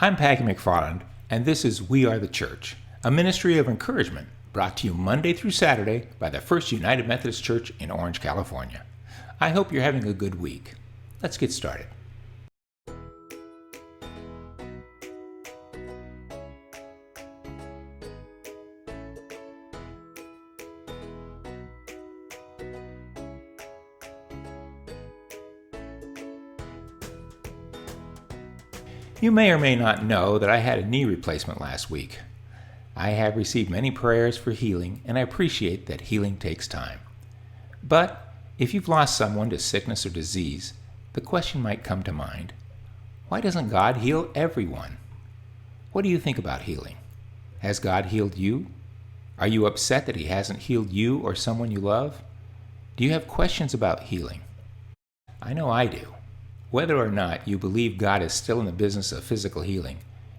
I'm Peggy McFarland, and this is We Are the Church, a ministry of encouragement brought to you Monday through Saturday by the First United Methodist Church in Orange, California. I hope you're having a good week. Let's get started. You may or may not know that I had a knee replacement last week. I have received many prayers for healing, and I appreciate that healing takes time. But if you've lost someone to sickness or disease, the question might come to mind, why doesn't God heal everyone? What do you think about healing? Has God healed you? Are you upset that He hasn't healed you or someone you love? Do you have questions about healing? I know I do. Whether or not you believe God is still in the business of physical healing,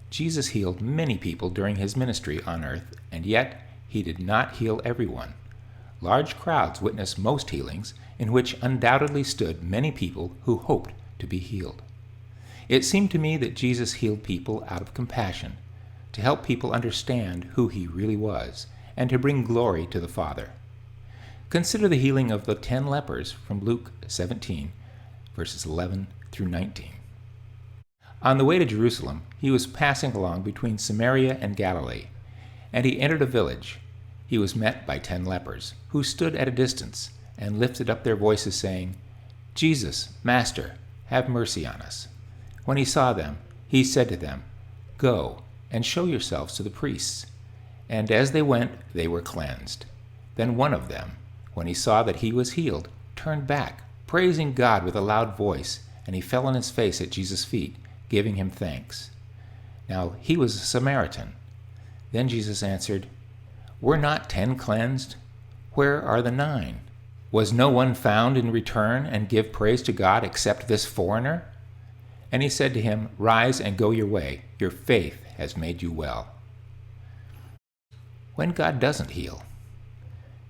Jesus healed many people during His ministry on earth, and yet He did not heal everyone. Large crowds witnessed most healings, in which undoubtedly stood many people who hoped to be healed. It seemed to me that Jesus healed people out of compassion, to help people understand who He really was, and to bring glory to the Father. Consider the healing of the 10 lepers from Luke 17, verses 11 through 19. On the way to Jerusalem, He was passing along between Samaria and Galilee, and He entered a village. He was met by 10 lepers, who stood at a distance and lifted up their voices, saying, "Jesus, Master, have mercy on us." When He saw them, He said to them, "Go and show yourselves to the priests." And as they went, they were cleansed. Then one of them, when he saw that he was healed, turned back, praising God with a loud voice, and he fell on his face at Jesus' feet, giving Him thanks. Now he was a Samaritan. Then Jesus answered, "Were not 10 cleansed? Where are the 9? Was no one found in return and give praise to God except this foreigner?" And He said to him, "Rise and go your way. Your faith has made you well." When God doesn't heal,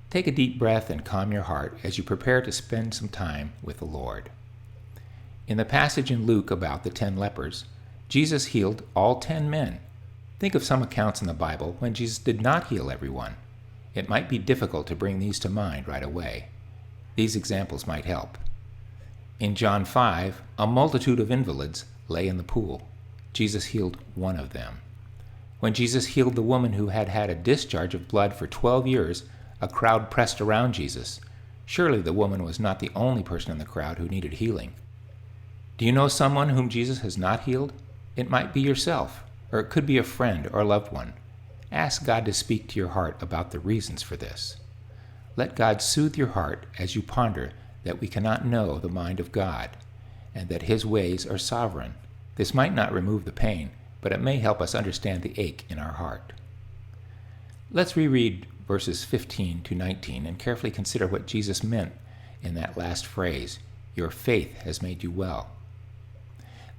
take a deep breath and calm your heart as you prepare to spend some time with the Lord. In the passage in Luke about the 10 lepers, Jesus healed all 10 men. Think of some accounts in the Bible when Jesus did not heal everyone. It might be difficult to bring these to mind right away. These examples might help. In John 5, a multitude of invalids lay in the pool. Jesus healed one of them. When Jesus healed the woman who had had a discharge of blood for 12 years, a crowd pressed around Jesus. Surely the woman was not the only person in the crowd who needed healing. Do you know someone whom Jesus has not healed? It might be yourself, or it could be a friend or a loved one. Ask God to speak to your heart about the reasons for this. Let God soothe your heart as you ponder that we cannot know the mind of God, and that His ways are sovereign. This might not remove the pain, but it may help us understand the ache in our heart. Let's reread verses 15 to 19 and carefully consider what Jesus meant in that last phrase, "Your faith has made you well."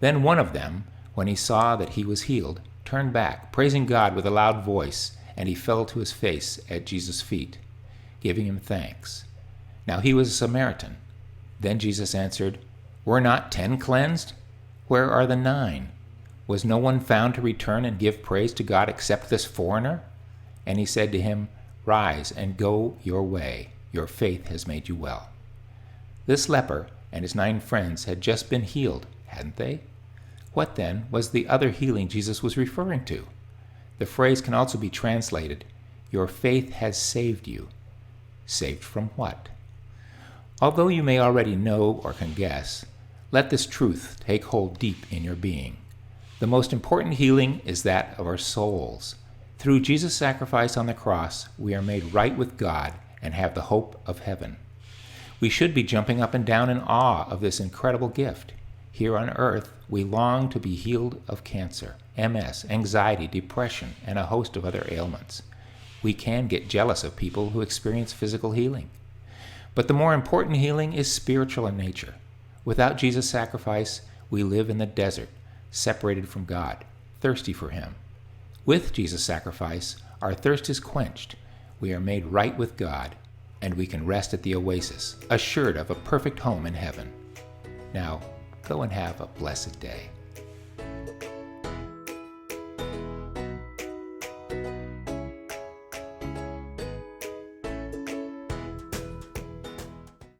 Then one of them, when he saw that he was healed, turned back, praising God with a loud voice, and he fell to his face at Jesus' feet, giving Him thanks. Now he was a Samaritan. Then Jesus answered, "Were not 10 cleansed? Where are the 9? Was no one found to return and give praise to God except this foreigner?" And He said to him, "Rise and go your way. Your faith has made you well." This leper and his 9 friends had just been healed, hadn't they? What then was the other healing Jesus was referring to? The phrase can also be translated, "Your faith has saved you." Saved from what? Although you may already know or can guess, let this truth take hold deep in your being. The most important healing is that of our souls. Through Jesus' sacrifice on the cross, we are made right with God and have the hope of heaven. We should be jumping up and down in awe of this incredible gift. Here on earth, we long to be healed of cancer, MS, anxiety, depression, and a host of other ailments. We can get jealous of people who experience physical healing. But the more important healing is spiritual in nature. Without Jesus' sacrifice, we live in the desert, separated from God, thirsty for Him. With Jesus' sacrifice, our thirst is quenched. We are made right with God, and we can rest at the oasis, assured of a perfect home in heaven. Now, go and have a blessed day.